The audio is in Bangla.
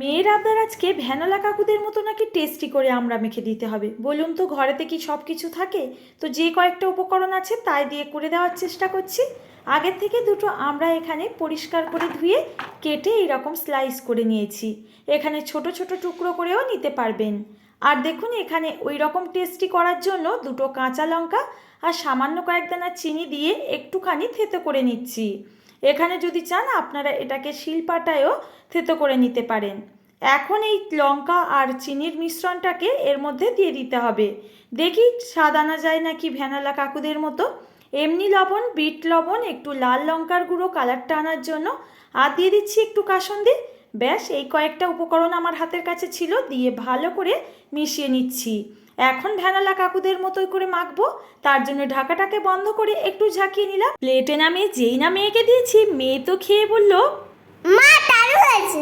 মেয়ের আবদার আজকে ভ্যানোলা কাকুদের মতো নাকি টেস্টি করে আমড়া মেখে দিতে হবে। বলুন তো, ঘরেতে কি সব কিছু থাকে? তো যে কয়েকটা উপকরণ আছে তাই দিয়ে করে দেওয়ার চেষ্টা করছি। আগের থেকে দুটো আমড়া এখানে পরিষ্কার করে ধুয়ে কেটে এইরকম স্লাইস করে নিয়েছি। এখানে ছোট ছোট টুকরো করেও নিতে পারবেন। আর দেখুন, এখানে ওই রকম টেস্টি করার জন্য দুটো কাঁচা লঙ্কা আর সামান্য কয়েক দানা চিনি দিয়ে একটুখানি থেতো করে নিচ্ছি। এখানে যদি চান আপনারা এটাকে শিলপাটায়ও থেতো করে নিতে পারেন। এখন এই লঙ্কা আর চিনির মিশ্রণটাকে এর মধ্যে দিয়ে দিতে হবে। দেখি স্বাদ আনা যায় নাকি ভ্যানোলা কাকুদের মতো। এমনি লবণ, বিট লবণ, একটু লাল লঙ্কার গুঁড়ো কালারটা আনার জন্য, আর দিয়ে দিচ্ছি একটু কাসুন্দি। ব্যাস, এই কয়েকটা উপকরণ আমার হাতের কাছে ছিল, দিয়ে ভালো করে মিশিয়ে নিচ্ছি। এখন ভ্যানোলা কাকুদের মতোই করে মাখবো। তার জন্য ঢাকাটাকে বন্ধ করে একটু ঝাঁকিয়ে নিলাম। প্লেটে নামিয়ে যেই না মেয়েকে দিয়েছি, মেয়ে তো খেয়ে বলল, মা দারুণ হয়েছে।